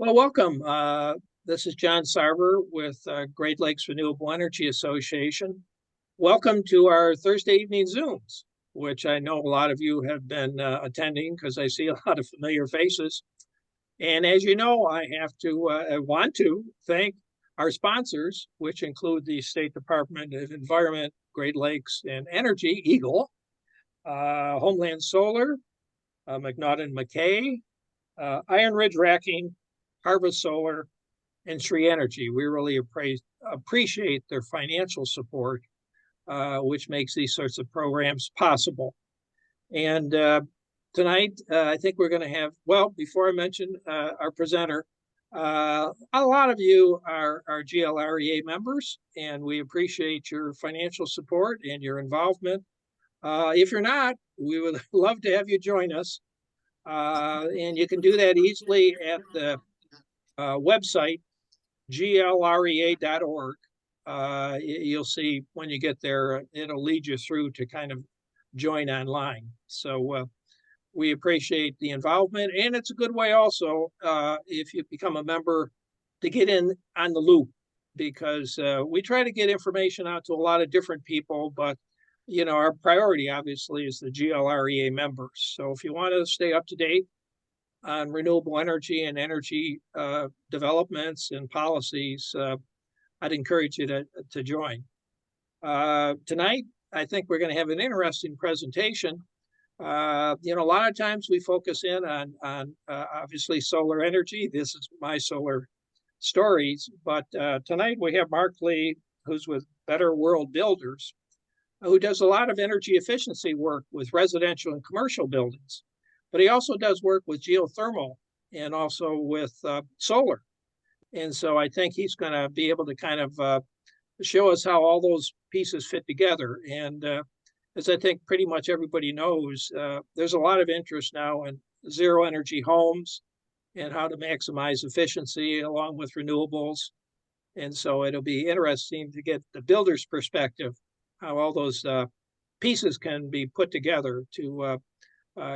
Well, welcome. This is John Sarver with Great Lakes Renewable Energy Association. Welcome to our Thursday evening Zooms, which I know a lot of you have been attending because I see a lot of familiar faces. And as you know, I want to thank our sponsors, which include the State Department of Environment, Great Lakes and Energy, EGLE, Homeland Solar, McNaught and McKay, Iron Ridge Racking, Harvest Solar, and Tree Energy. We really appreciate their financial support, which makes these sorts of programs possible. And tonight, I think we're going to have, well, before I mention our presenter, a lot of you are GLREA members, and we appreciate your financial support and your involvement. If you're not, we would love to have you join us. And you can do that easily at the website, glrea.org. You'll see when you get there, it'll lead you through to kind of join online. So we appreciate the involvement, and it's a good way also, if you become a member, to get in on the loop, because we try to get information out to a lot of different people, but you know, our priority obviously is the GLREA members. So if you want to stay up to date on renewable energy and energy developments and policies, I'd encourage you to join. Tonight, I think we're going to have an interesting presentation. A lot of times we focus in on obviously solar energy. This is my solar stories, but tonight we have Mark Lee, who's with Better World Builders, who does a lot of energy efficiency work with residential and commercial buildings. But he also does work with geothermal and also with solar. And so I think he's going to be able to kind of show us how all those pieces fit together. And as I think pretty much everybody knows, there's a lot of interest now in zero energy homes and how to maximize efficiency along with renewables. And so it'll be interesting to get the builder's perspective, how all those pieces can be put together to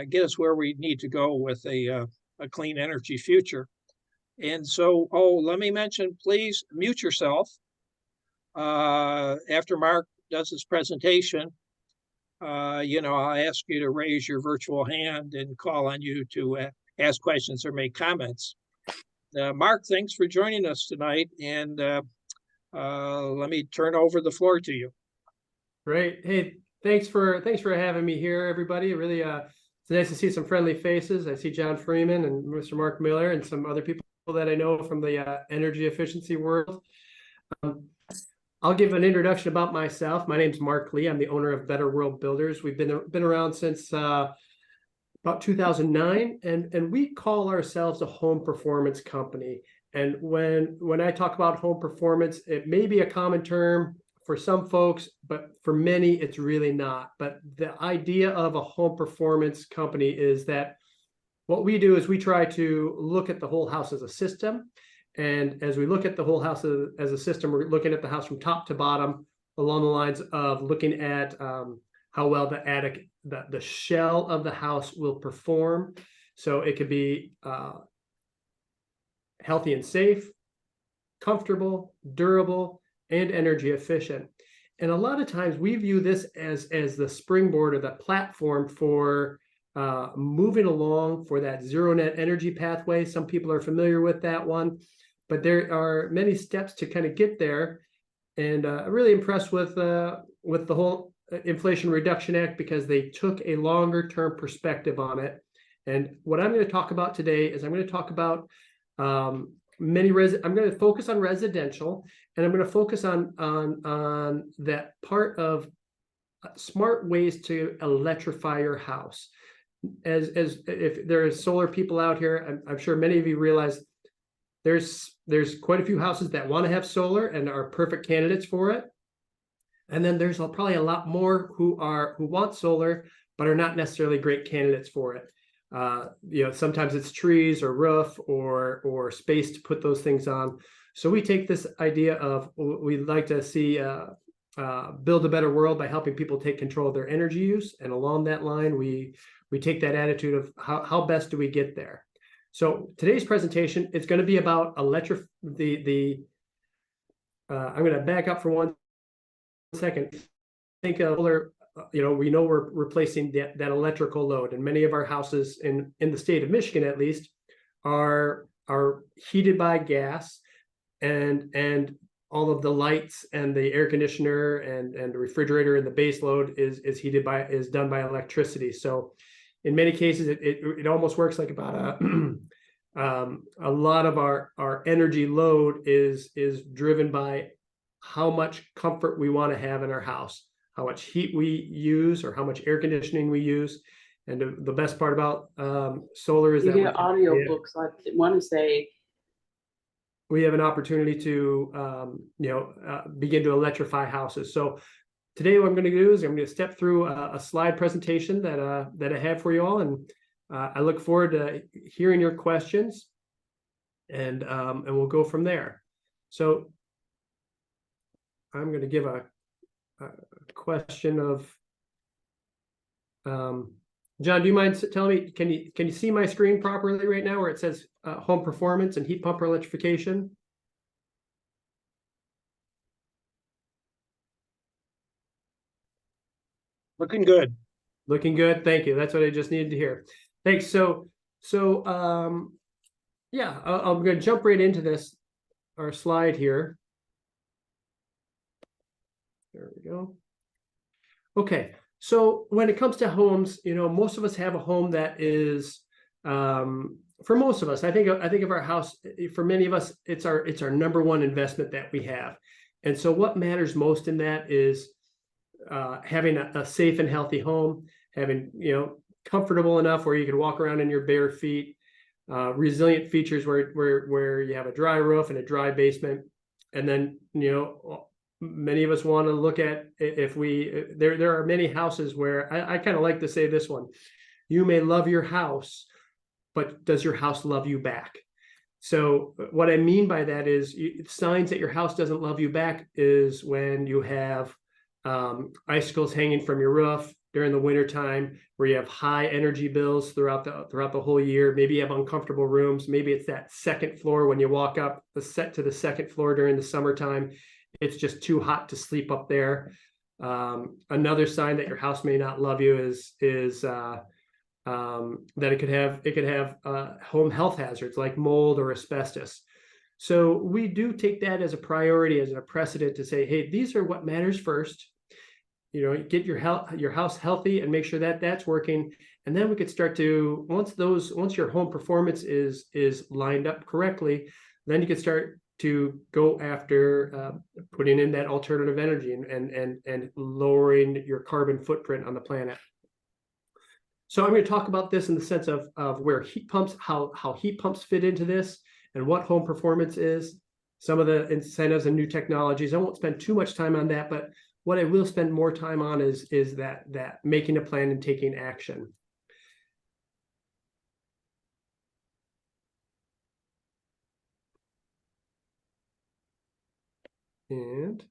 get us where we need to go with a clean energy future. And so, let me mention, please mute yourself. After Mark does his presentation, I'll ask you to raise your virtual hand and call on you to ask questions or make comments. Mark, thanks for joining us tonight. And let me turn over the floor to you. Great. Hey, thanks for having me here, everybody. Really, it's nice to see some friendly faces. I see John Freeman and Mr. Mark Miller and some other people that I know from the energy efficiency world. I'll give an introduction about myself. My name's Mark Lee. I'm the owner of Better World Builders. We've been around since about 2009, and we call ourselves a home performance company. And when I talk about home performance, it may be a common term for some folks, but for many, it's really not. But the idea of a home performance company is that what we do is we try to look at the whole house as a system. And as we look at the whole house as a system, we're looking at the house from top to bottom along the lines of looking at how well the attic, the shell of the house will perform. So it could be healthy and safe, comfortable, durable, and energy efficient. And a lot of times we view this as the springboard or the platform for moving along for that zero net energy pathway. Some people are familiar with that one, but there are many steps to kind of get there. And I'm really impressed with the whole Inflation Reduction Act, because they took a longer term perspective on it. And what I'm going to talk about today is I'm going to talk about I'm going to focus on residential, and I'm going to focus on that part of smart ways to electrify your house. As if there is solar people out here, I'm sure many of you realize there's quite a few houses that want to have solar and are perfect candidates for it. And then there's probably a lot more who want solar but are not necessarily great candidates for it. Sometimes it's trees or roof or space to put those things on. So we take this idea of, we'd like to see build a better world by helping people take control of their energy use. And along that line, we take that attitude of how best do we get there? So today's presentation, it's going to be about I'm going to back up for 1 second. Think of solar, we know we're replacing that electrical load, and many of our houses in the state of Michigan, at least, are heated by gas, and all of the lights and the air conditioner and the refrigerator and the base load is done by electricity. So in many cases, it almost works like about a lot of our energy load is driven by how much comfort we want to have in our house, how much heat we use, or how much air conditioning we use. And the best part about solar is you that get audiobooks. I want to say we have an opportunity to begin to electrify houses. So today what I'm going to do is I'm going to step through a slide presentation that I have for you all, and I look forward to hearing your questions, and we'll go from there. So I'm going to give a question of John, do you mind telling me, can you see my screen properly right now where it says home performance and heat pump electrification? Looking good. Looking good. Thank you. That's what I just needed to hear. Thanks. So yeah, I'm going to jump right into our slide here. There we go. Okay. So when it comes to homes, most of us have a home that is, for most of us, I think of our house, for many of us, it's our number one investment that we have. And so what matters most in that is having a safe and healthy home, having, comfortable enough where you can walk around in your bare feet, resilient features where you have a dry roof and a dry basement. And then, many of us want to look at there are many houses where I kind of like to say this one: you may love your house, but does your house love you back? So what I mean by that is signs that your house doesn't love you back is when you have icicles hanging from your roof during the wintertime, where you have high energy bills throughout the whole year. Maybe you have uncomfortable rooms. Maybe it's that second floor when you walk up to the second floor during the summertime. It's just too hot to sleep up there. Another sign that your house may not love you is that it could have home health hazards like mold or asbestos. So we do take that as a priority, as a precedent to say, hey, these are what matters first. Get your house healthy and make sure that that's working. And then we could start to, once your home performance is lined up correctly, then you could start to go after putting in that alternative energy and lowering your carbon footprint on the planet. So I'm going to talk about this in the sense of where heat pumps, how heat pumps fit into this, and what home performance is, some of the incentives and new technologies. I won't spend too much time on that, but what I will spend more time on is that making a plan and taking action. And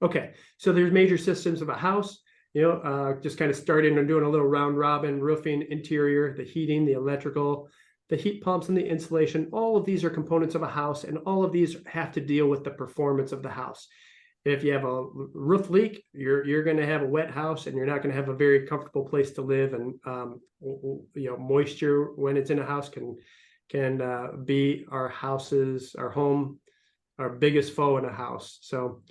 okay, so there's major systems of a house, just kind of starting and doing a little round robin: roofing, interior, the heating, the electrical, the heat pumps, and the insulation. All of these are components of a house, and all of these have to deal with the performance of the house. If you have a roof leak, you're going to have a wet house, and you're not going to have a very comfortable place to live. And moisture when it's in a house can be our biggest foe in a house. So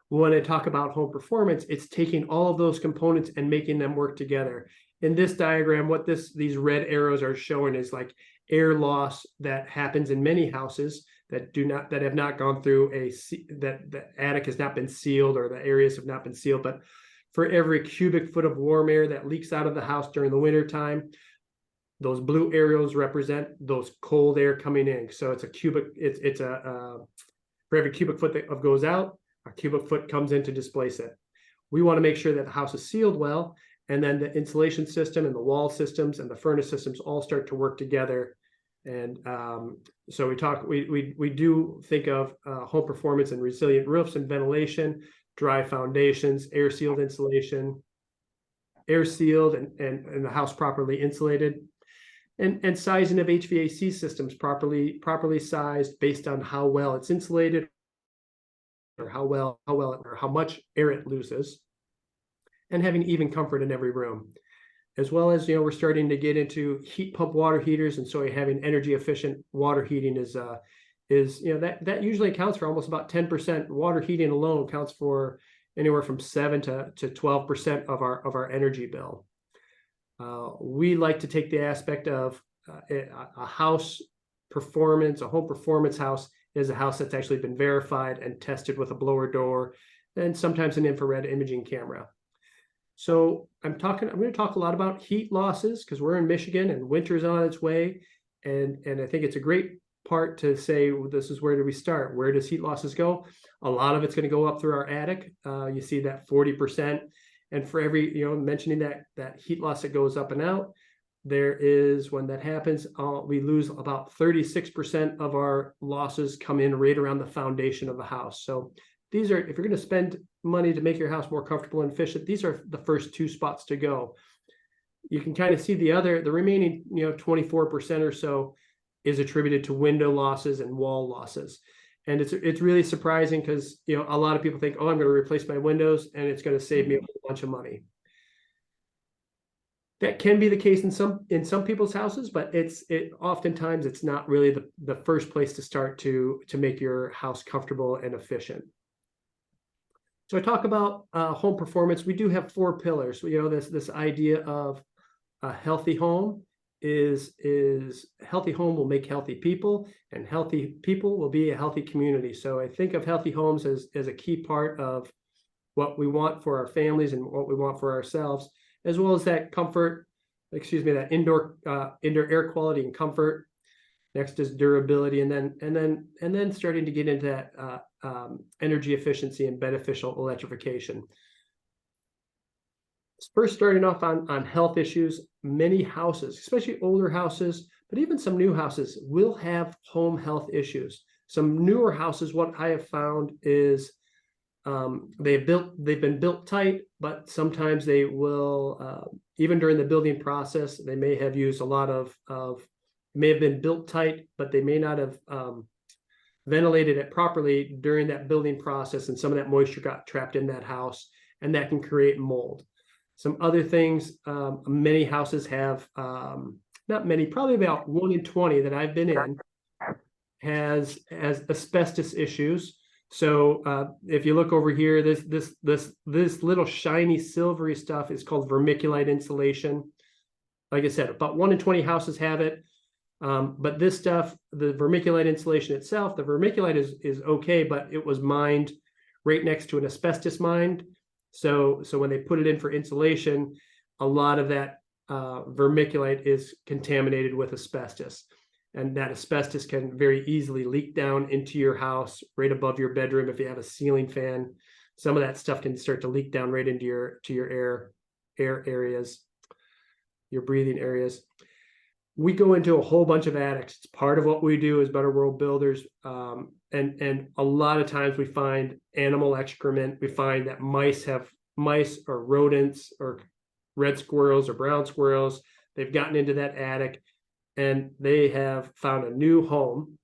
when I talk about home performance, it's taking all of those components and making them work together. In this diagram, what these red arrows are showing is like air loss that happens in many houses that have not gone through that the attic has not been sealed, or the areas have not been sealed. But for every cubic foot of warm air that leaks out of the house during the winter time, those blue arrows represent those cold air coming in. So it's for every cubic foot that goes out, a cubic foot comes in to displace it. We want to make sure that the house is sealed well, and then the insulation system and the wall systems and the furnace systems all start to work together. And so we do think of home performance and resilient roofs and ventilation, dry foundations, air sealed insulation, air sealed and the house properly insulated. And sizing of HVAC systems properly sized based on how well it's insulated, or how much air it loses, and having even comfort in every room. As well as, we're starting to get into heat pump water heaters, and so having energy efficient water heating is that usually accounts for almost about 10%. Water heating alone accounts for anywhere from 7 to 12% of our energy bill. We like to take the aspect of a house performance, a home performance house is a house that's actually been verified and tested with a blower door and sometimes an infrared imaging camera. So I'm going to talk a lot about heat losses because we're in Michigan and winter's on its way. And I think it's a great part to say, well, this is where do we start? Where does heat losses go? A lot of it's going to go up through our attic. You see that 40%. And for every, mentioning that heat loss that goes up and out, there is, when that happens, we lose about 36% of our losses come in right around the foundation of the house. So these are, if you're going to spend money to make your house more comfortable and efficient, these are the first 2 spots to go. You can kind of see the remaining, 24% or so is attributed to window losses and wall losses. And it's really surprising because, a lot of people think, oh, I'm going to replace my windows and it's going to save me a whole bunch of money. That can be the case in some people's houses, but oftentimes it's not really the first place to start to make your house comfortable and efficient. So I talk about home performance. We do have 4 pillars. This idea of a healthy home is healthy home will make healthy people, and healthy people will be a healthy community. So I think of healthy homes as a key part of what we want for our families and what we want for ourselves, as well as that comfort, that indoor air quality and comfort. Next is durability, and then starting to get into that energy efficiency and beneficial electrification. First, starting off on health issues, many houses, especially older houses, but even some new houses, will have home health issues. Some newer houses, what I have found is they've been built tight, but sometimes they will, even during the building process, they may have used a lot of may have been built tight, but they may not have ventilated it properly during that building process, and some of that moisture got trapped in that house, and that can create mold. Some other things, many houses have, not many, probably about 1 in 20 that I've been in has asbestos issues. So if you look over here, this little shiny silvery stuff is called vermiculite insulation. Like I said, about 1 in 20 houses have it. But this stuff, the vermiculite insulation itself, the vermiculite is okay, but it was mined right next to an asbestos mine. So when they put it in for insulation, a lot of that vermiculite is contaminated with asbestos. And that asbestos can very easily leak down into your house, right above your bedroom. If you have a ceiling fan, some of that stuff can start to leak down right into your air areas, your breathing areas. We go into a whole bunch of attics. It's part of what we do as Better World Builders. And a lot of times we find animal excrement. We find that mice or rodents or red squirrels or brown squirrels. They've gotten into that attic and they have found a new home,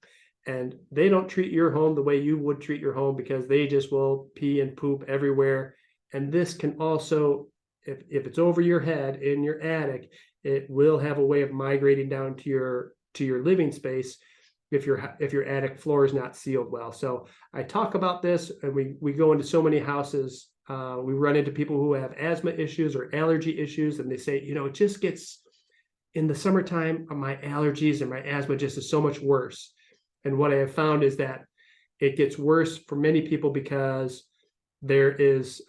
and they don't treat your home the way you would treat your home, because they just will pee and poop everywhere. And this can also, if it's over your head in your attic, it will have a way of migrating down to your living space if your attic floor is not sealed well. So I talk about this, and we go into so many houses. We run into people who have asthma issues or allergy issues, and they say, it just gets, in the summertime, my allergies and my asthma just is so much worse. And what I have found is that it gets worse for many people because there is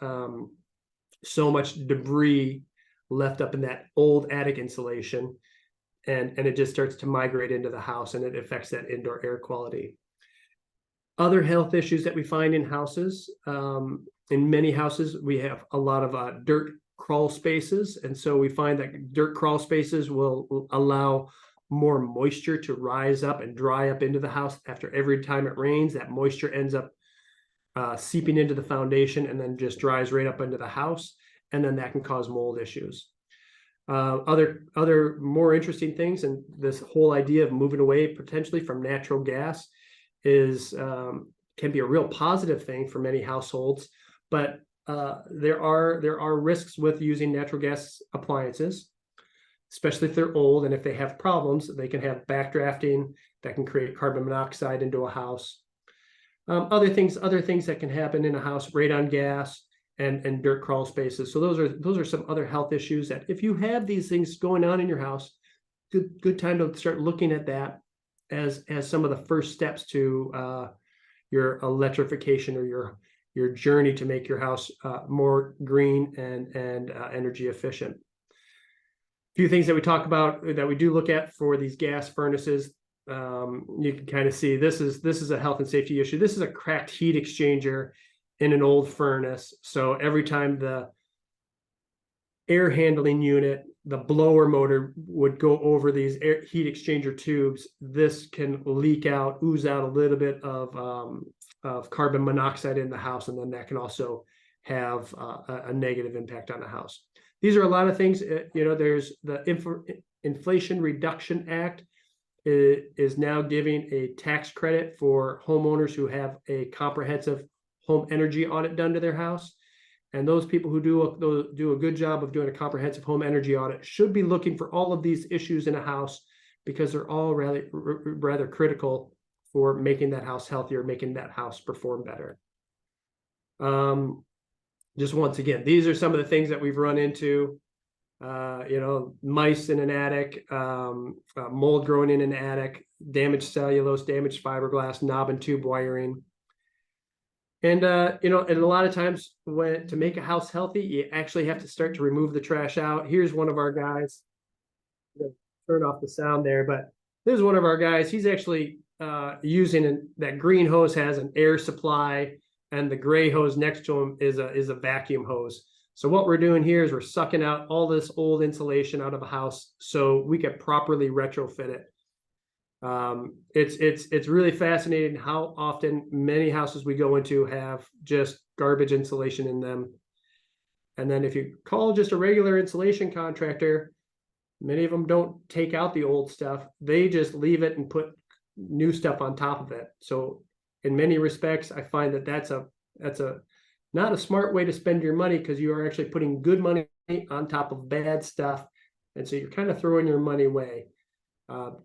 so much debris left up in that old attic insulation, and it just starts to migrate into the house, and it affects that indoor air quality. Other health issues that we find in houses, in many houses, we have a lot of dirt crawl spaces. And so we find that dirt crawl spaces will allow more moisture to rise up and dry up into the house. After every time it rains, that moisture ends up seeping into the foundation and then just dries right up into the house. and then that can cause mold issues. Other more interesting things, and this whole idea of moving away potentially from natural gas is can be a real positive thing for many households, but there are risks with using natural gas appliances, especially if they're old, and if they have problems, they can have backdrafting that can create carbon monoxide into a house. Other things that can happen in a house, radon gas and dirt crawl spaces. So those are some other health issues that if you have these things going on in your house, good time to start looking at that as some of the first steps to your electrification or your journey to make your house more green and energy efficient. A few things that we talk about that we do look at for these gas furnaces. You can kind of see this is a health and safety issue. This is a cracked heat exchanger in an old furnace. So every time the air handling unit, the blower motor would go over these heat exchanger tubes, this can leak out, ooze out a little bit of carbon monoxide in the house, and then that can also have a negative impact on the house. These are a lot of things. There's the Inflation Reduction Act is now giving a tax credit for homeowners who have a comprehensive home energy audit done to their house. And those people who do a good job of doing a comprehensive home energy audit should be looking for all of these issues in a house, because they're all rather critical for making that house healthier, making that house perform better. Just once again, these are some of the things that we've run into. Mice in an attic, mold growing in an attic, damaged cellulose, damaged fiberglass, knob and tube wiring. And and a lot of times to make a house healthy, you actually have to start to remove the trash out. Here's one of our guys. Turn off the sound there, but this is one of our guys. He's actually using that green hose has an air supply, and the gray hose next to him is a vacuum hose. So what we're doing here is we're sucking out all this old insulation out of a house so we can properly retrofit it. It's really fascinating how often many houses we go into have just garbage insulation in them. And then if you call just a regular insulation contractor, many of them don't take out the old stuff. They just leave it and put new stuff on top of it. So in many respects, I find that that's not a smart way to spend your money, because you are actually putting good money on top of bad stuff. And so you're kind of throwing your money away.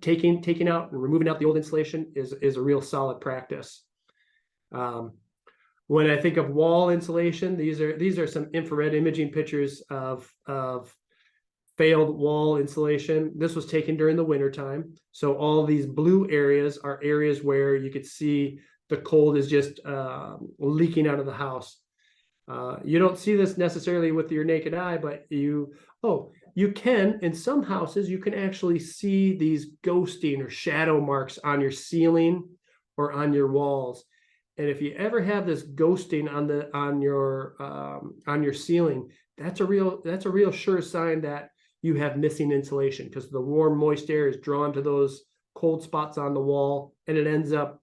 Taking out and removing out the old insulation is a real solid practice. When I think of wall insulation, these are some infrared imaging pictures of failed wall insulation. This was taken during the wintertime. So all these blue areas are areas where you could see the cold is just leaking out of the house. You don't see this necessarily with your naked eye, but you can, in some houses, you can actually see these ghosting or shadow marks on your ceiling or on your walls. And if you ever have this ghosting on your ceiling, that's a real sure sign that you have missing insulation, because the warm, moist air is drawn to those cold spots on the wall, and it ends up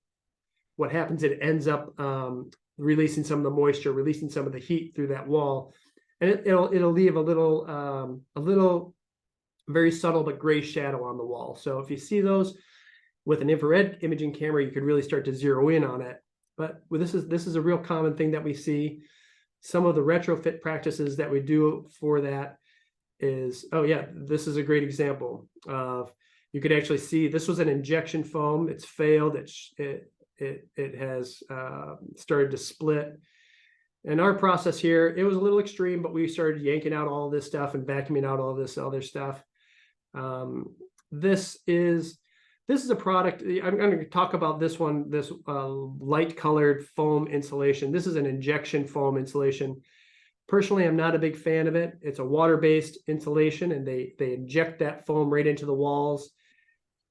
releasing some of the moisture, releasing some of the heat through that wall. And it'll leave a little very subtle but gray shadow on the wall. So if you see those with an infrared imaging camera, you could really start to zero in on it. But this is a real common thing that we see. Some of the retrofit practices that we do for that is, this is a great example of, you could actually see this was an injection foam. It's failed. It has started to split. And our process here, it was a little extreme, but we started yanking out all this stuff and vacuuming out all this other stuff. This is a product. I'm going to talk about this one, this light colored foam insulation. This is an injection foam insulation. Personally, I'm not a big fan of it. It's a water-based insulation, and they inject that foam right into the walls.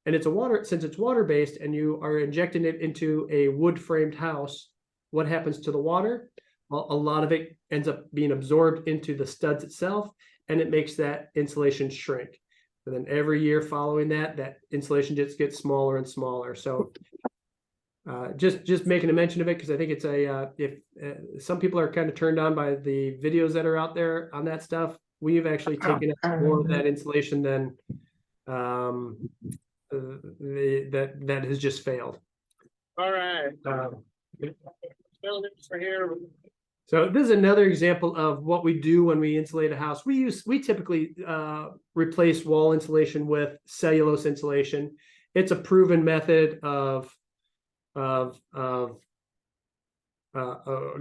And since it's water-based and you are injecting it into a wood-framed house, what happens to the water? Well, a lot of it ends up being absorbed into the studs itself, and it makes that insulation shrink. And then every year following that insulation just gets smaller and smaller. So just making a mention of it because I think it's if some people are kind of turned on by the videos that are out there on that stuff. We've actually taken up more of that insulation than that has just failed. All right. So this is another example of what we do when we insulate a house. We typically replace wall insulation with cellulose insulation. It's a proven method of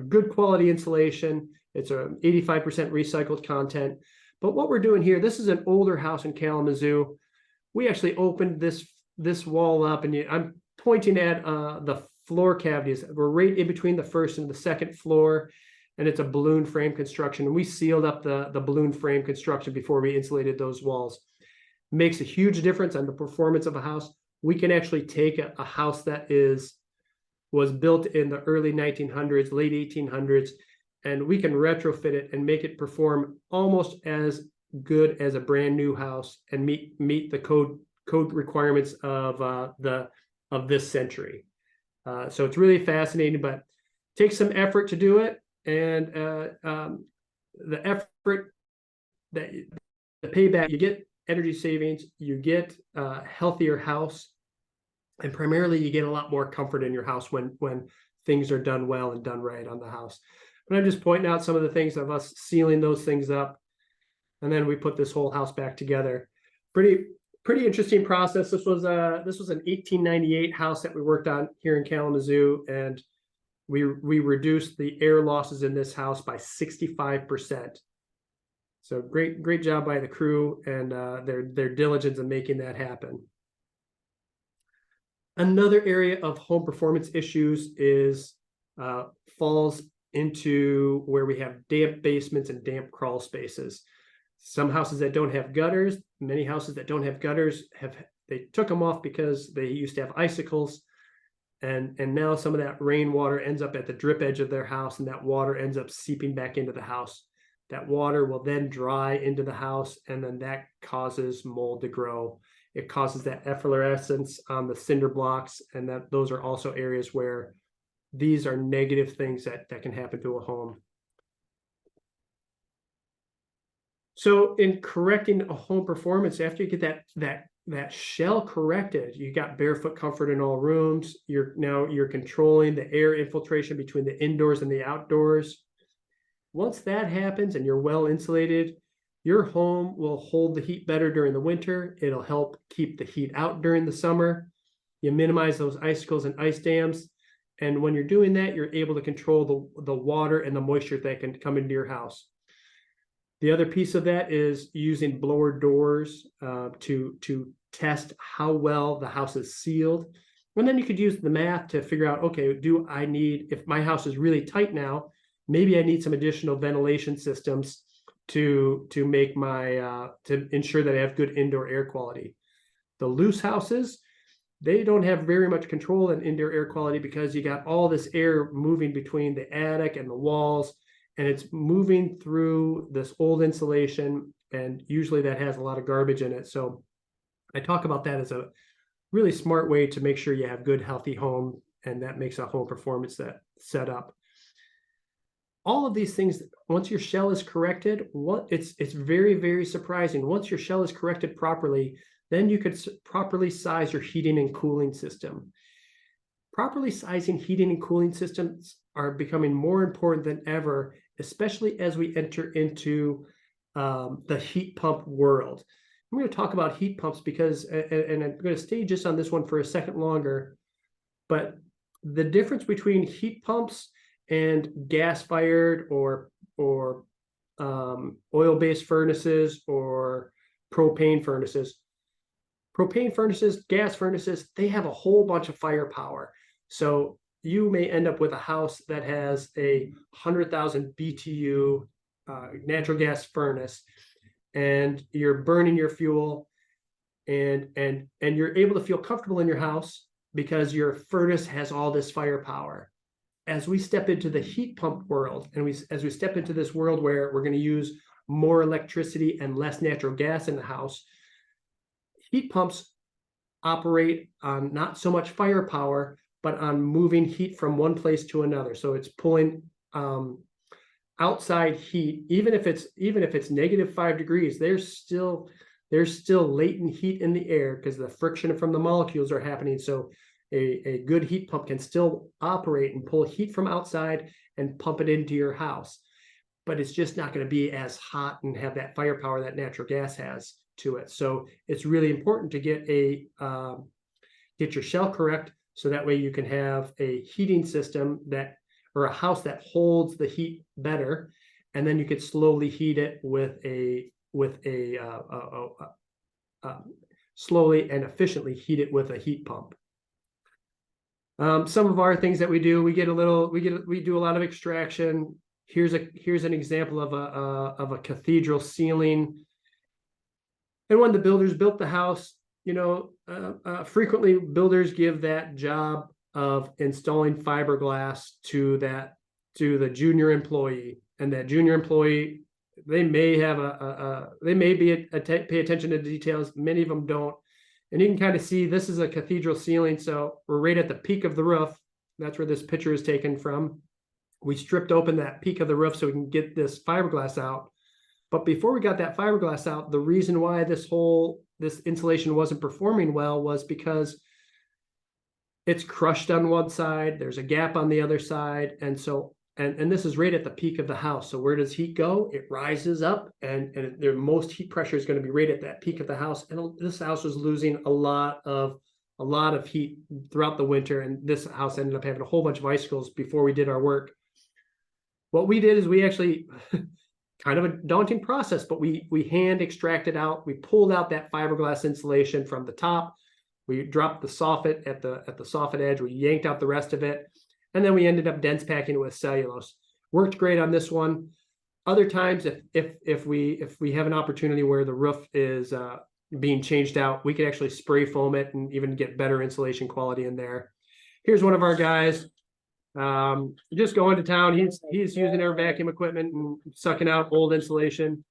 good quality insulation. It's a 85% recycled content. But what we're doing here, this is an older house in Kalamazoo. We actually opened this wall up, and I'm pointing at the floor cavities. We're right in between the first and the second floor, and it's a balloon frame construction. And we sealed up the balloon frame construction before we insulated those walls. Makes a huge difference on the performance of a house. We can actually take a house that was built in the early 1900s, late 1800s, and we can retrofit it and make it perform almost as good as a brand new house and meet the code requirements of this century. So it's really fascinating, but takes some effort to do it, and the effort that the payback, you get energy savings, you get a healthier house, and primarily you get a lot more comfort in your house when things are done well and done right on the house. But I'm just pointing out some of the things of us sealing those things up, and then we put this whole house back together. Pretty interesting process. This was an 1898 house that we worked on here in Kalamazoo, and we reduced the air losses in this house by 65%. So great job by the crew and their diligence in making that happen. Another area of home performance issues is falls into where we have damp basements and damp crawl spaces. Some houses that don't have gutters, many houses that don't have gutters they took them off because they used to have icicles, and now some of that rainwater ends up at the drip edge of their house, and that water ends up seeping back into the house. That water will then dry into the house, and then that causes mold to grow. It causes that efflorescence on the cinder blocks, and those are also areas where these are negative things that can happen to a home. So in correcting a home performance, after you get that shell corrected, you got barefoot comfort in all rooms. You're controlling the air infiltration between the indoors and the outdoors. Once that happens and you're well insulated, your home will hold the heat better during the winter. It'll help keep the heat out during the summer. You minimize those icicles and ice dams. And when you're doing that, you're able to control the water and the moisture that can come into your house. The other piece of that is using blower doors to test how well the house is sealed. And then you could use the math to figure out, okay, if my house is really tight now, maybe I need some additional ventilation systems to make to ensure that I have good indoor air quality. The loose houses, they don't have very much control in indoor air quality because you got all this air moving between the attic and the walls, and it's moving through this old insulation, and usually that has a lot of garbage in it. So I talk about that as a really smart way to make sure you have good, healthy home, and that makes a home performance that set up. All of these things, once your shell is corrected, it's very, very surprising. Once your shell is corrected properly, then you could properly size your heating and cooling system. Properly sizing heating and cooling systems are becoming more important than ever, especially as we enter into the heat pump world. I'm going to talk about heat pumps because, and I'm going to stay just on this one for a second longer, but the difference between heat pumps and gas-fired or oil-based furnaces or propane furnaces. Propane furnaces, gas furnaces, they have a whole bunch of firepower. So you may end up with a house that has a 100,000 BTU natural gas furnace, and you're burning your fuel, and you're able to feel comfortable in your house because your furnace has all this firepower. As we step into the heat pump world, and as we step into this world where we're going to use more electricity and less natural gas in the house, heat pumps operate on not so much firepower, but on moving heat from one place to another. So it's pulling outside heat, even if it's -5 degrees, there's still latent heat in the air because the friction from the molecules are happening. So a good heat pump can still operate and pull heat from outside and pump it into your house. But it's just not going to be as hot and have that firepower that natural gas has to it. So it's really important to get your shell correct, so that way you can have a heating system or a house that holds the heat better, and then you could slowly heat it slowly and efficiently heat it with a heat pump. Some of our things that we do, we do a lot of extraction. Here's an example of a cathedral ceiling. And when the builders built the house, frequently builders give that job of installing fiberglass to the junior employee, and that junior employee, they may have pay attention to details. Many of them don't. And you can kind of see this is a cathedral ceiling. So we're right at the peak of the roof. That's where this picture is taken from. We stripped open that peak of the roof so we can get this fiberglass out. But before we got that fiberglass out, the reason why this insulation wasn't performing well was because it's crushed on one side, there's a gap on the other side, and this is right at the peak of the house. So where does heat go? It rises up, and the most heat pressure is going to be right at that peak of the house. And this house was losing a lot of heat throughout the winter, and this house ended up having a whole bunch of icicles before we did our work. What we did is we actually kind of a daunting process, but we hand extracted out. We pulled out that fiberglass insulation from the top. We dropped the soffit at the soffit edge. We yanked out the rest of it, and then we ended up dense packing it with cellulose. Worked great on this one. Other times, if we have an opportunity where the roof is being changed out, we could actually spray foam it and even get better insulation quality in there. Here's one of our guys. Just going to town. He's using our vacuum equipment and sucking out old insulation.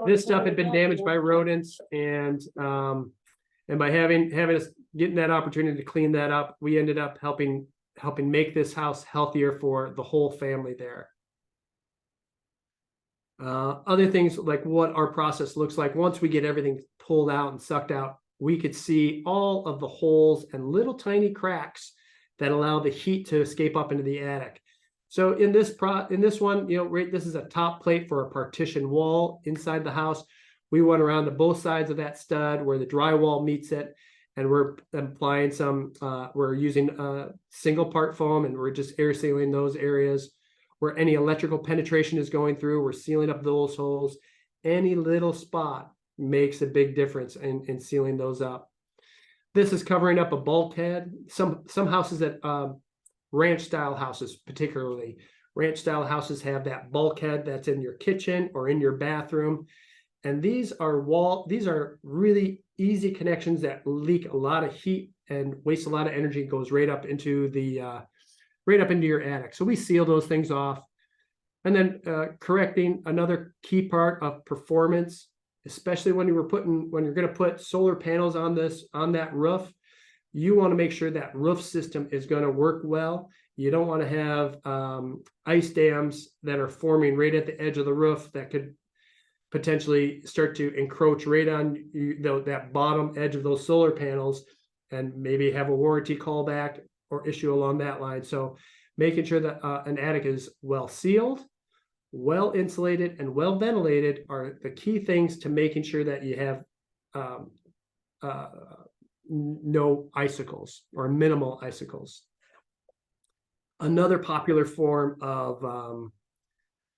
This stuff had been damaged by rodents, and by having us getting that opportunity to clean that up, we ended up helping make this house healthier for the whole family there. Other things like what our process looks like once we get everything pulled out and sucked out, we could see all of the holes and little tiny cracks that allow the heat to escape up into the attic. So in this one, this is a top plate for a partition wall inside the house. We went around to both sides of that stud where the drywall meets it, and we're applying we're using single part foam, and we're just air sealing those areas where any electrical penetration is going through. We're sealing up those holes. Any little spot makes a big difference in sealing those up. This is covering up a bulkhead. Some houses that ranch style houses, particularly ranch style houses, have that bulkhead that's in your kitchen or in your bathroom. And these are really easy connections that leak a lot of heat and waste a lot of energy. It goes right up into your attic. So we seal those things off. And then correcting, another key part of performance, especially when you're going to put solar panels on that roof, you want to make sure that roof system is going to work well. You don't want to have ice dams that are forming right at the edge of the roof that could potentially start to encroach right on that bottom edge of those solar panels, and maybe have a warranty callback or issue along that line. So making sure that an attic is well sealed, well insulated, and well ventilated are the key things to making sure that you have no icicles or minimal icicles. Another popular form of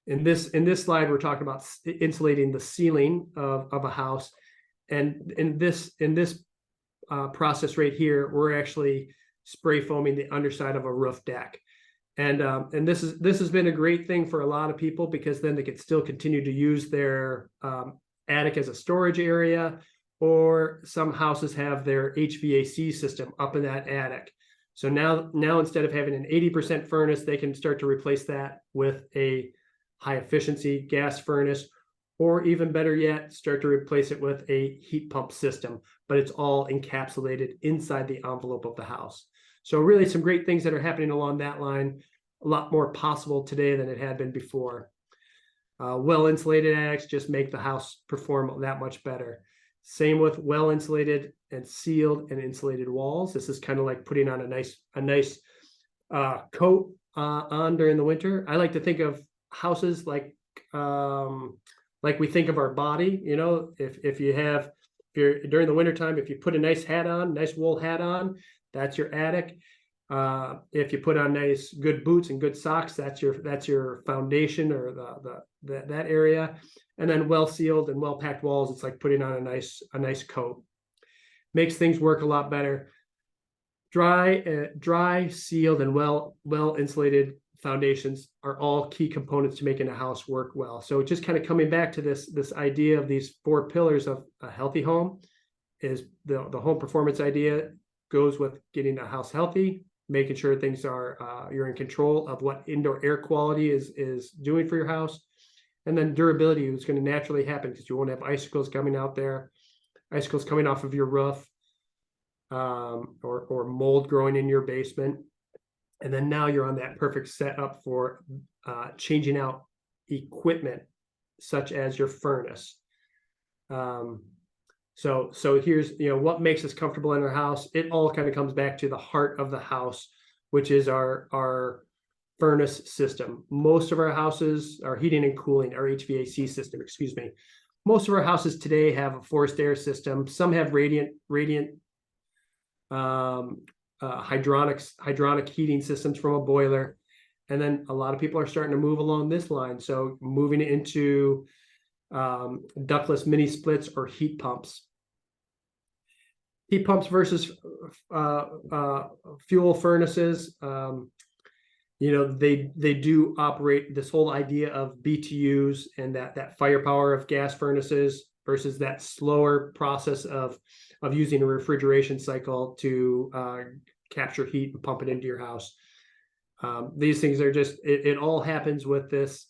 in this slide, we're talking about insulating the ceiling of a house, and in this process right here, we're actually spray foaming the underside of a roof deck. And this has been a great thing for a lot of people, because then they could still continue to use their attic as a storage area, or some houses have their HVAC system up in that attic. So now instead of having an 80% furnace, they can start to replace that with a high efficiency gas furnace, or even better yet, start to replace it with a heat pump system, but it's all encapsulated inside the envelope of the house. So really some great things that are happening along that line, a lot more possible today than it had been before. Well-insulated attics just make the house perform that much better. Same with well-insulated and sealed and insulated walls. This is kind of like putting on a nice coat on during the winter. I like to think of houses like we think of our body. You know, if you're during the wintertime, if you put a nice hat on, nice wool hat on, that's your attic. If you put on nice good boots and good socks, that's your foundation, or that area. And then well sealed and well packed walls, it's like putting on a nice coat. Makes things work a lot better. Dry, sealed, and well insulated foundations are all key components to making a house work well. So just kind of coming back to this idea of these 4 pillars of a healthy home, is the home performance idea goes with getting a house healthy, making sure things are you're in control of what indoor air quality is doing for your house. And then durability is going to naturally happen because you won't have icicles coming out there, icicles coming off of your roof, or mold growing in your basement. And then now you're on that perfect setup for changing out equipment such as your furnace. So here's, what makes us comfortable in our house. It all kind of comes back to the heart of the house, which is our furnace system. Most of our houses, our heating and cooling, our HVAC system, excuse me. Most of our houses today have a forced air system. Some have radiant hydronic heating systems from a boiler. And then a lot of people are starting to move along this line. So moving into ductless mini splits or heat pumps. Heat pumps versus fuel furnaces. They do operate this whole idea of BTUs and that firepower of gas furnaces versus that slower process of using a refrigeration cycle to capture heat and pump it into your house. These things are just, it all happens with this,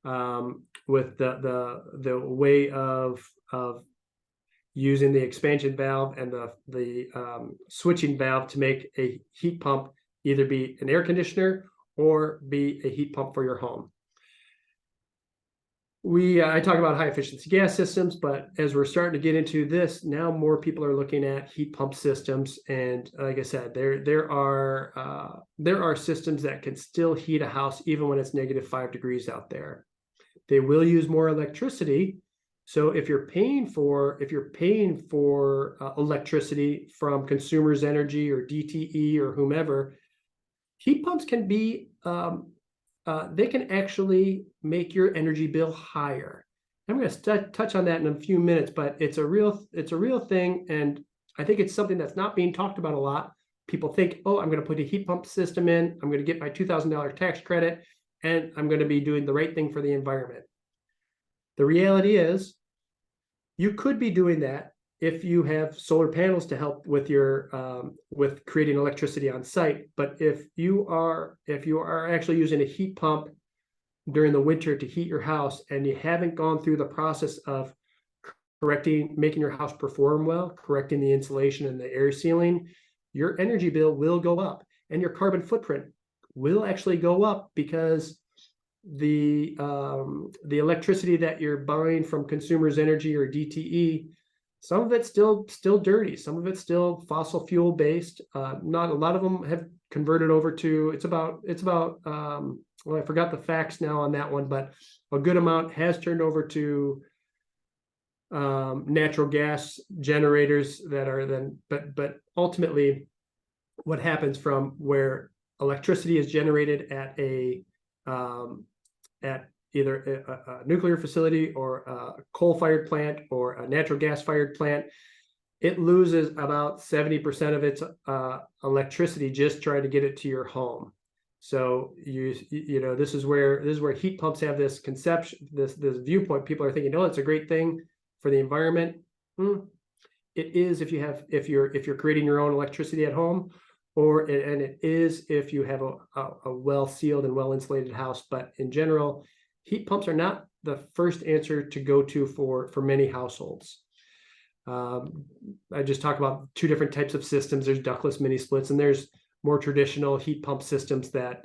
with the way of using the expansion valve and the switching valve to make a heat pump either be an air conditioner or be a heat pump for your home. I talk about high efficiency gas systems, but as we're starting to get into this, now more people are looking at heat pump systems. And like I said, there are systems that can still heat a house even when it's -5 degrees out there. They will use more electricity. So if you're paying for electricity from Consumers Energy or DTE or whomever, heat pumps can be they can actually make your energy bill higher. I'm going to touch on that in a few minutes, but it's a real thing, and I think it's something that's not being talked about a lot. People think, oh, I'm going to put a heat pump system in, I'm going to get my $2,000 tax credit, and I'm going to be doing the right thing for the environment. The reality is, you could be doing that if you have solar panels to help with your with creating electricity on site. But if you are actually using a heat pump during the winter to heat your house, and you haven't gone through the process of making your house perform well, correcting the insulation and the air sealing, your energy bill will go up, and your carbon footprint will actually go up, because the electricity that you're buying from Consumers Energy or DTE, some of it's still dirty, some of it's still fossil fuel based. Not a lot of them have converted over to, it's about well, I forgot the facts now on that one, but a good amount has turned over to natural gas generators that are then, but ultimately what happens from where electricity is generated at either a nuclear facility or a coal-fired plant or a natural gas-fired plant, it loses about 70% of its electricity just trying to get it to your home. So this is where heat pumps have this conception, this viewpoint. People are thinking, oh, it's a great thing for the environment. It is if you're creating your own electricity at home, and it is if you have a well-sealed and well-insulated house. But in general, heat pumps are not the first answer to go to for many households. I just talked about 2 different types of systems. There's ductless mini splits, and there's more traditional heat pump systems that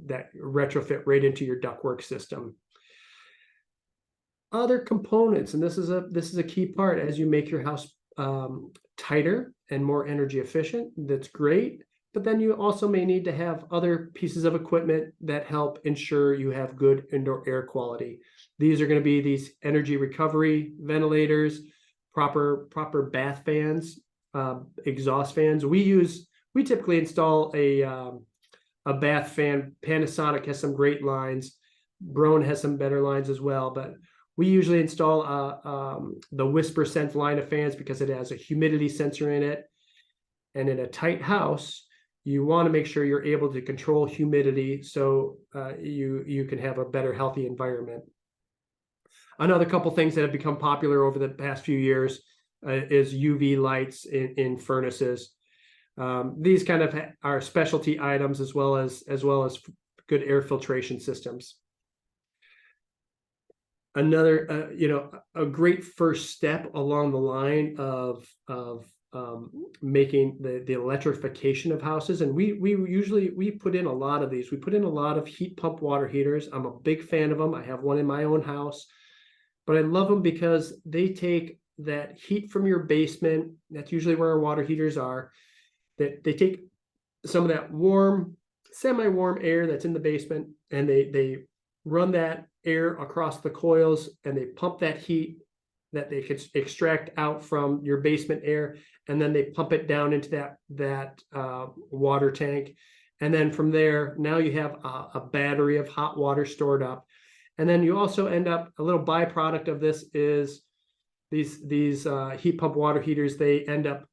that retrofit right into your ductwork system. Other components, and this is a key part as you make your house tighter and more energy efficient. That's great, but then you also may need to have other pieces of equipment that help ensure you have good indoor air quality. These are going to be these energy recovery ventilators, proper bath fans, exhaust fans. We typically install a bath fan. Panasonic has some great lines. Broan has some better lines as well, but we usually install the WhisperSense line of fans because it has a humidity sensor in it. And in a tight house, you want to make sure you're able to control humidity so you can have a better, healthy environment. Another couple things that have become popular over the past few years is UV lights in furnaces. These kind of are specialty items as well as good air filtration systems. Another, a great first step along the line of making the electrification of houses, and we usually put in a lot of these. We put in a lot of heat pump water heaters. I'm a big fan of them. I have one in my own house, but I love them because they take that heat from your basement. That's usually where our water heaters are. That they take some of that warm, semi-warm air that's in the basement, and they run that air across the coils, and they pump that heat that they could extract out from your basement air, and then they pump it down into that water tank. And then from there, now you have a battery of hot water stored up. And then you also end up, a little byproduct of this is these heat pump water heaters, they end up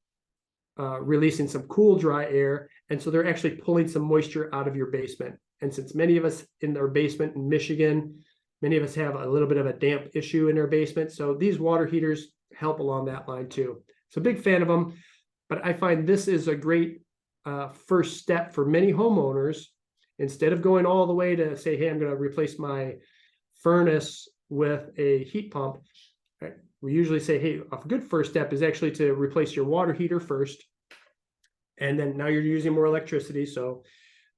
releasing some cool, dry air. And so they're actually pulling some moisture out of your basement. And since many of us in our basement in Michigan, many of us have a little bit of a damp issue in our basement. So these water heaters help along that line too. So big fan of them, but I find this is a great first step for many homeowners. Instead of going all the way to say, hey, I'm going to replace my furnace with a heat pump, we usually say, hey, a good first step is actually to replace your water heater first. And then now you're using more electricity. So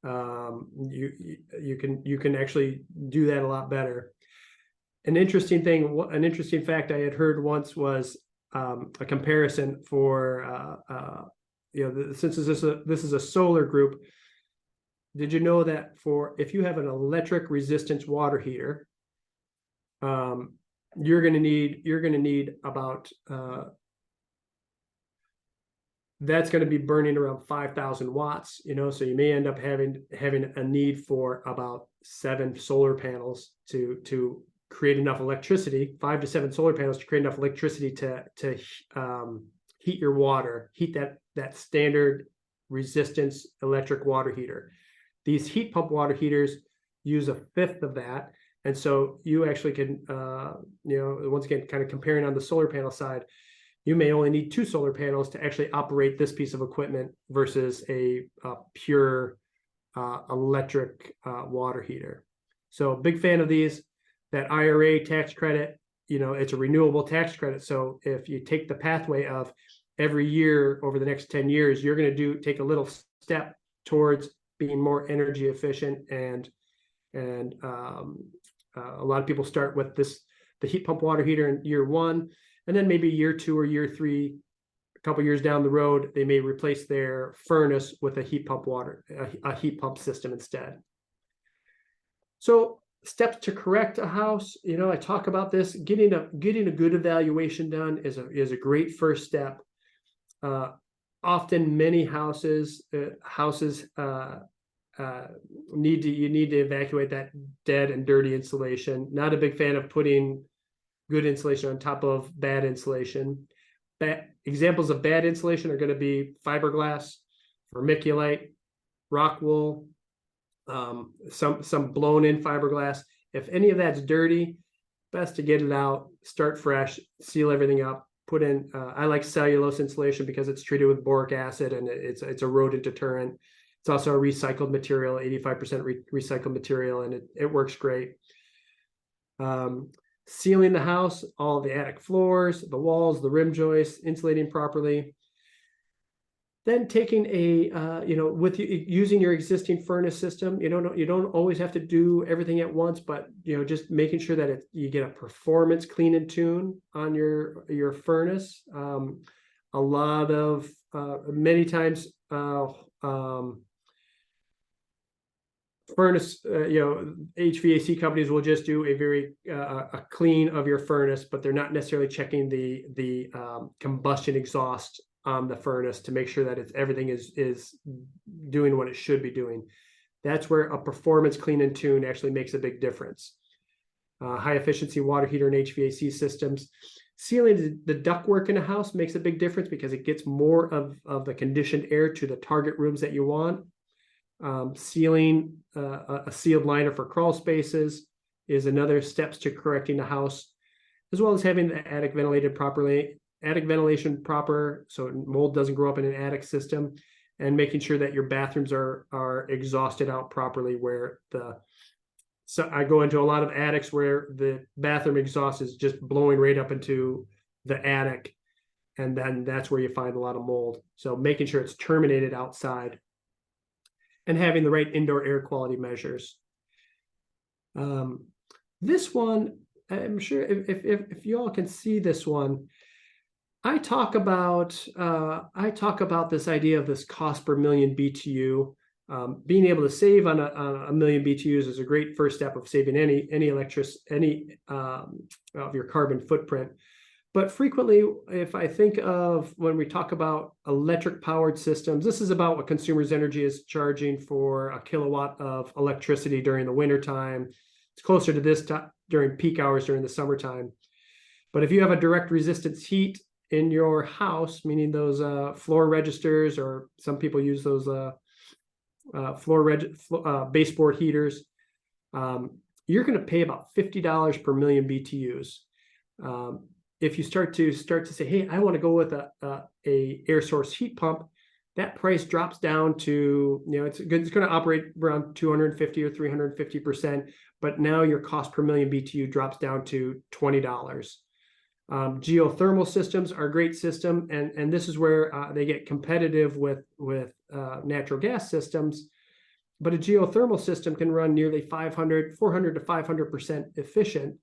you can actually do that a lot better. An interesting fact I had heard once was a comparison for since this is a solar group. Did you know that if you have an electric resistance water heater, you're going to need about that's going to be burning around 5,000 watts, so you may end up having a need for about 7 solar panels to create enough electricity, 5 to 7 solar panels to create enough electricity to heat your water, heat that standard resistance electric water heater. These heat pump water heaters use 1/5 of that. And so you actually can, once again, kind of comparing on the solar panel side, you may only need 2 solar panels to actually operate this piece of equipment versus a pure electric water heater. So big fan of these. That IRA tax credit, it's a renewable tax credit. So if you take the pathway of every year over the next 10 years, you're going to take a little step towards being more energy efficient. And a lot of people start with the heat pump water heater in year 1, and then maybe year 2 or year 3, a couple years down the road, they may replace their furnace with a heat pump system instead. So steps to correct a house, I talk about this. Getting a good evaluation done is a great first step. Often many houses need to evacuate that dead and dirty insulation. Not a big fan of putting good insulation on top of bad insulation. Examples of bad insulation are going to be fiberglass, vermiculite, rock wool, some blown in fiberglass. If any of that's dirty, best to get it out, start fresh, seal everything up, put in, I like cellulose insulation because it's treated with boric acid and it's a rodent deterrent. It's also a recycled material, 85% recycled material, and it works great. Sealing the house, all the attic floors, the walls, the rim joists, insulating properly. then taking with using your existing furnace system, you don't always have to do everything at once, but just making sure that you get a performance clean and tune on your furnace. A lot of many times furnace, HVAC companies will just do a very a clean of your furnace, but they're not necessarily checking the combustion exhaust on the furnace to make sure that everything is doing what it should be doing. That's where a performance clean and tune actually makes a big difference. High efficiency water heater and HVAC systems. Sealing the ductwork in a house makes a big difference because it gets more of the conditioned air to the target rooms that you want. Sealing a sealed liner for crawl spaces is another steps to correcting the house, as well as having the attic ventilation proper so mold doesn't grow up in an attic system, and making sure that your bathrooms are exhausted out properly. So I go into a lot of attics where the bathroom exhaust is just blowing right up into the attic, and then that's where you find a lot of mold. So making sure it's terminated outside and having the right indoor air quality measures. This one, I'm sure if you all can see this one, I talk about this idea of this cost per million BTU. Being able to save on a million BTUs is a great first step of saving any of your carbon footprint. But frequently, if I think of when we talk about electric powered systems, this is about what Consumers Energy is charging for a kilowatt of electricity during the wintertime. It's closer to this during peak hours during the summertime. But if you have a direct resistance heat in your house, meaning those floor registers, or some people use those baseboard heaters, you're going to pay about $50 per million BTUs. If you start to say, hey, I want to go with a air source heat pump, that price drops down to, it's going to operate around 250 or 350%, but now your cost per million BTU drops down to $20. Geothermal systems are a great system, and this is where they get competitive with natural gas systems. But a geothermal system can run nearly 400 to 500% efficient.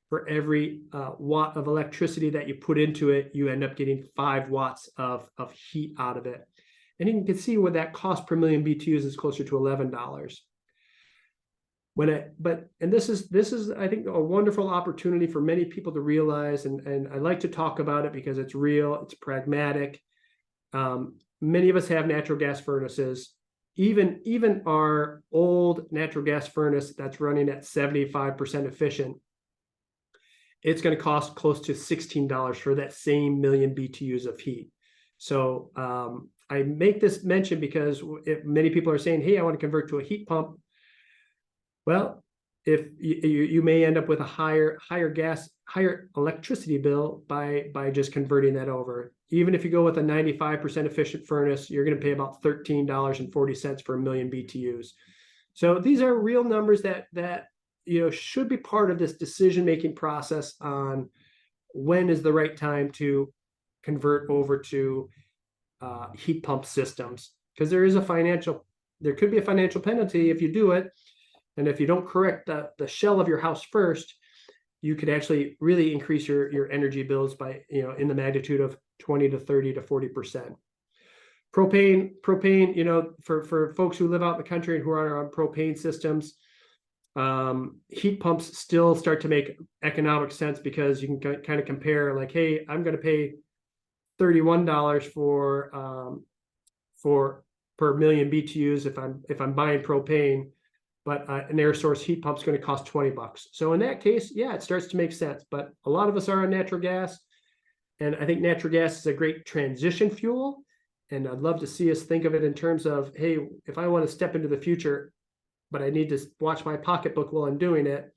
For every watt of electricity that you put into it, you end up getting 5 watts of heat out of it. And you can see where that cost per million BTUs is closer to $11. This is I think a wonderful opportunity for many people to realize, and I like to talk about it because it's real, it's pragmatic. Many of us have natural gas furnaces. Even our old natural gas furnace that's running at 75% efficient, it's going to cost close to $16 for that same million BTUs of heat. So I make this mention because many people are saying, hey, I want to convert to a heat pump. Well, if you may end up with a higher electricity bill by just converting that over. Even if you go with a 95% efficient furnace, you're going to pay about $13.40 for a million BTUs. So these are real numbers that should be part of this decision-making process on when is the right time to convert over to heat pump systems, because there could be a financial penalty if you do it. And if you don't correct the shell of your house first, you could actually really increase your energy bills by, in the magnitude of 20 to 30 to 40%. Propane, for folks who live out in the country and who are on propane systems, heat pumps still start to make economic sense because you can kind of compare, like, hey, I'm going to pay $31 for per million BTUs if I'm buying propane, but an air source heat pump is going to cost $20. So in that case, yeah, it starts to make sense. But a lot of us are on natural gas, and I think natural gas is a great transition fuel. And I'd love to see us think of it in terms of, hey, if I want to step into the future, but I need to watch my pocketbook while I'm doing it,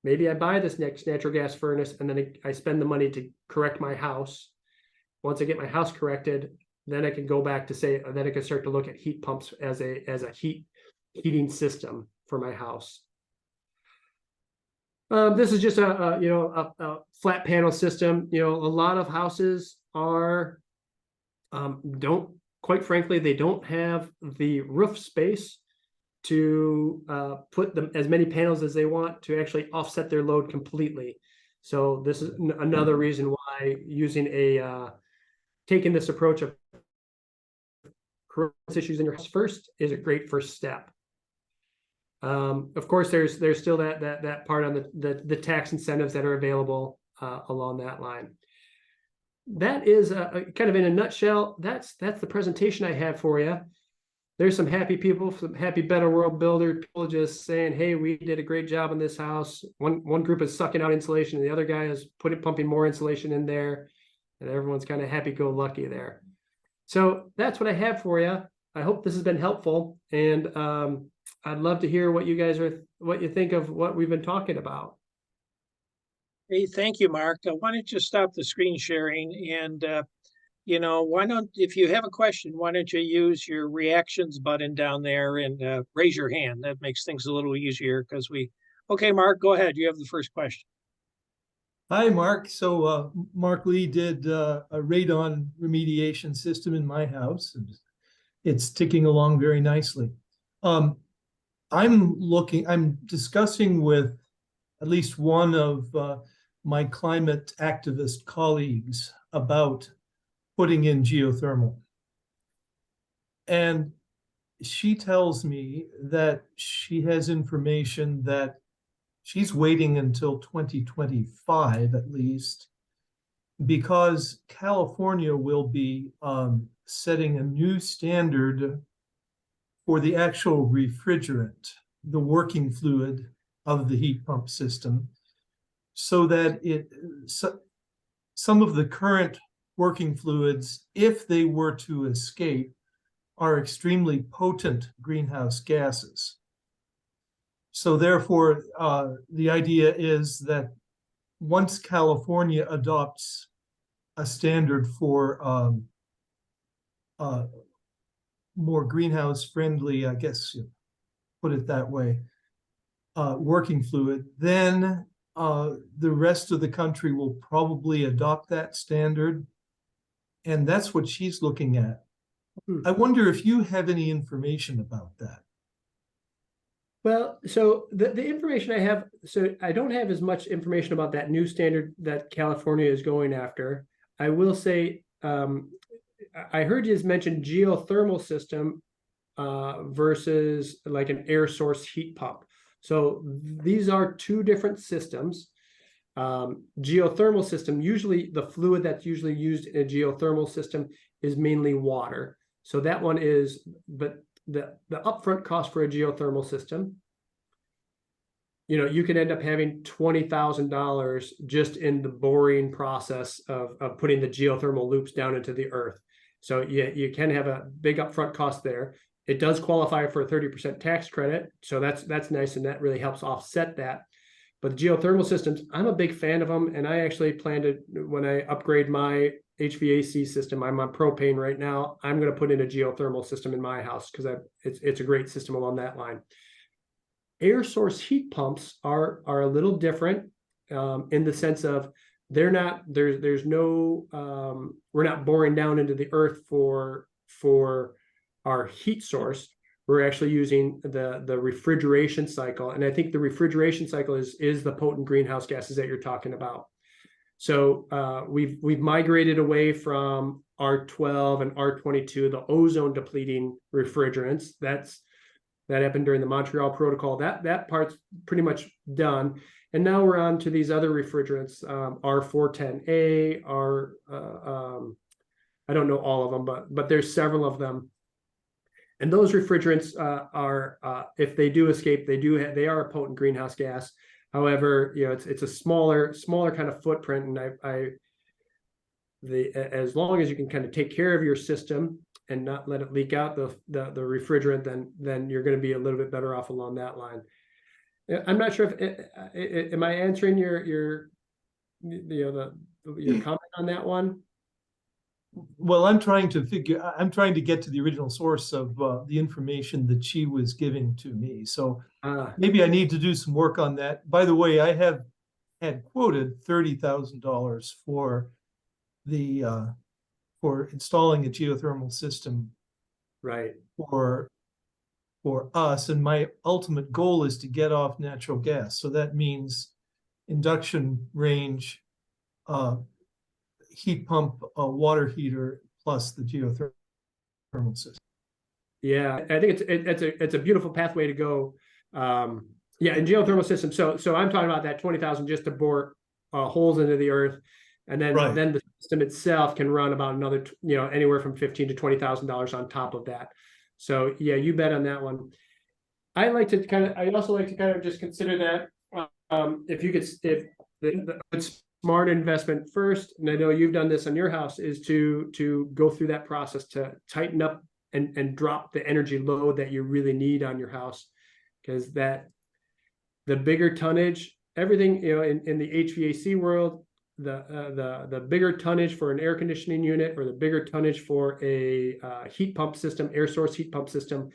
maybe I buy this next natural gas furnace and then I spend the money to correct my house. Once I get my house corrected, then I can go back to then I can start to look at heat pumps as a heating system for my house. This is just a flat panel system. A lot of houses don't quite frankly, they don't have the roof space to put them as many panels as they want to actually offset their load completely. So this is another reason why using taking this approach of correct issues in your house first is a great first step. Of course, there's still that part on the tax incentives that are available along that line. That is kind of in a nutshell. That's the presentation I have for you. There's some happy people, some happy Better World Builder people just saying, "Hey, we did a great job on this house." One group is sucking out insulation, and the other guy is pumping more insulation in there, and everyone's kind of happy-go-lucky there. So that's what I have for you. I hope this has been helpful, and I'd love to hear what you think of what we've been talking about. Hey, thank you, Mark. Why don't you stop the screen sharing and, why don't, if you have a question, why don't you use your reactions button down there and raise your hand? That makes things a little easier because okay, Mark, go ahead. You have the first question. Hi, Mark. So Mark Lee did a radon remediation system in my house, and it's ticking along very nicely. I'm discussing with at least one of my climate activist colleagues about putting in geothermal. And she tells me that she has information that she's waiting until 2025 at least, because California will be setting a new standard for the actual refrigerant, the working fluid of the heat pump system, so that some of the current working fluids, if they were to escape, are extremely potent greenhouse gases. So therefore, the idea is that once California adopts a standard for more greenhouse friendly, I guess you put it that way, working fluid, then the rest of the country will probably adopt that standard. And that's what she's looking at. I wonder if you have any information about that. Well, so the information I have, so I don't have as much information about that new standard that California is going after. I will say, I heard you mention geothermal system versus like an air source heat pump. So these are two different systems. Geothermal system, usually the fluid that's usually used in a geothermal system is mainly water. So that one is, but the upfront cost for a geothermal system, you can end up having $20,000 just in the boring process of putting the geothermal loops down into the earth. So you can have a big upfront cost there. It does qualify for a 30% tax credit. So that's nice. And that really helps offset that. But the geothermal systems, I'm a big fan of them. And I actually plan to, when I upgrade my HVAC system, I'm on propane right now, I'm going to put in a geothermal system in my house because it's a great system along that line. Air source heat pumps are a little different in the sense of they're not, there's no, we're not boring down into the earth for our heat source. We're actually using the refrigeration cycle. And I think the refrigeration cycle is the potent greenhouse gases that you're talking about. So we've migrated away from R12 and R22, the ozone depleting refrigerants. That happened during the Montreal Protocol. That part's pretty much done. And now we're on to these other refrigerants, R410A, I don't know all of them, but there's several of them. And those refrigerants are, if they do escape, they are a potent greenhouse gas. However, it's a smaller kind of footprint, and as long as you can kind of take care of your system and not let it leak out the refrigerant, then you're going to be a little bit better off along that line. I'm not sure if am I answering your comment on that one? Well, I'm trying to get to the original source of the information that she was giving to me. So maybe I need to do some work on that. By the way, I have had quoted $30,000 for the for installing a geothermal system Right. for us. And my ultimate goal is to get off natural gas. So that means induction range, heat pump, water heater, plus the geothermal system. Yeah, I think it's a beautiful pathway to go. Yeah, and geothermal system. So I'm talking about that 20,000 just to bore holes into the earth, and then Right. then the system itself can run about another anywhere from $15,000 to $20,000 on top of that. So yeah, you bet on that one. I also like to kind of just consider that if you could, if the smart investment first, and I know you've done this on your house, is to go through that process to tighten up and drop the energy load that you really need on your house, because the bigger tonnage, everything in the HVAC world, the bigger tonnage for an air conditioning unit or the bigger tonnage for a heat pump system, air source heat pump system,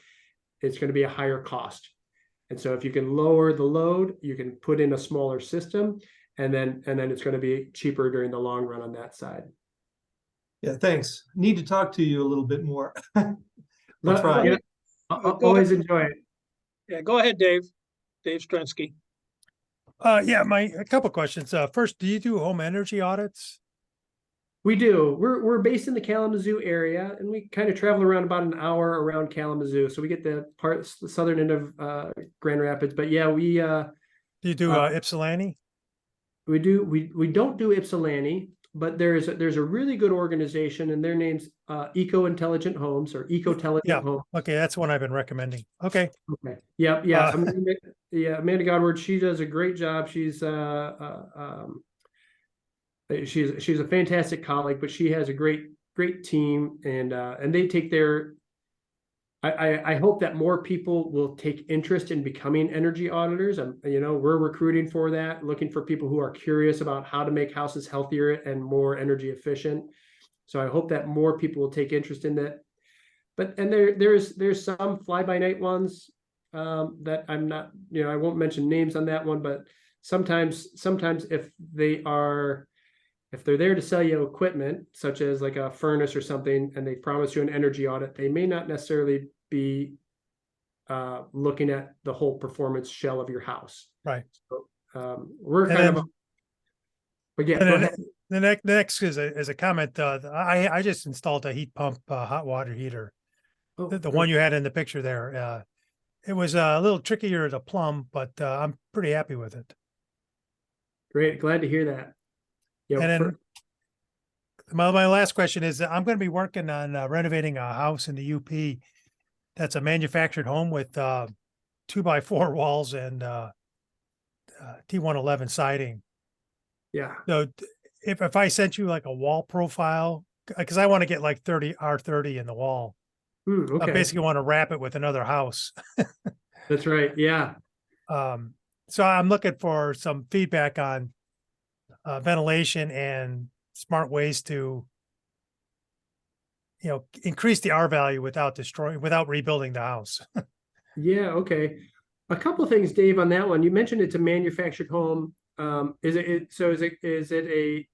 it's going to be a higher cost. And so if you can lower the load, you can put in a smaller system, and then it's going to be cheaper during the long run on that side. Yeah, thanks. Need to talk to you a little bit more. I'll try. Always enjoy it. Yeah, go ahead, Dave. Dave Strunsky. Yeah, a couple questions. First, do you do home energy audits? We do. We're based in the Kalamazoo area, and we kind of travel around about an hour around Kalamazoo. So we get the southern end of Grand Rapids. But yeah, Do you do Ypsilanti? we do. We don't do Ypsilanti, but there's a really good organization, and their name's Eco Intelligent Homes or Ecotelligent Yeah. Homes. Okay, that's one I've been recommending. Okay. Okay. Yeah. Amanda Godward, she does a great job. She's she's a fantastic colleague, but she has a great team, and they take their. I hope that more people will take interest in becoming energy auditors. We're recruiting for that, looking for people who are curious about how to make houses healthier and more energy efficient. So I hope that more people will take interest in that. And there's some fly-by-night ones that I'm not, I won't mention names on that one, but sometimes if they're there to sell you equipment, such as like a furnace or something, and they promise you an energy audit, they may not necessarily be looking at the whole performance shell of your house. Right. So, we're And kind then- of, but yeah, And go then ahead. the next is a comment. I just installed a heat pump hot water heater. Oh, The great. one you had in the picture there. It was a little trickier to plumb, but I'm pretty happy with it. Great, glad to hear that. And then my last question is, I'm going to be working on renovating a house in the UP. That's a manufactured home with 2x4 walls and T111 siding. yeah. So if I sent you like a wall profile, because I want to get like R30 in the wall. I Okay, basically want to wrap it with another house. that's right. Yeah. So I'm looking for some feedback on ventilation and smart ways to, increase the R value without rebuilding the house. Yeah, okay. A couple of things, Dave, on that one. You mentioned it's a manufactured home. Is it a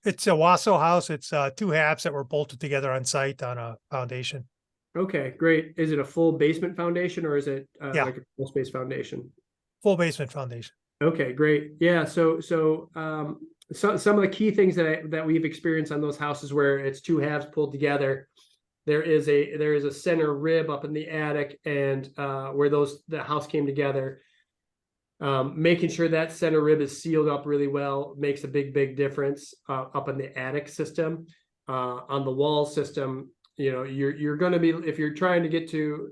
It's a Waso house. It's 2 halves that were bolted together on site on a foundation. okay, great. Is it a full basement foundation, or is it Yeah. like a full space foundation? Full basement foundation. Okay, great. Yeah, so some of the key things that we've experienced on those houses where it's 2 halves pulled together, there is a center rib up in the attic, and where the house came together, making sure that center rib is sealed up really well makes a big difference up in the attic system. On the wall system, you're going to be, if you're trying to get to,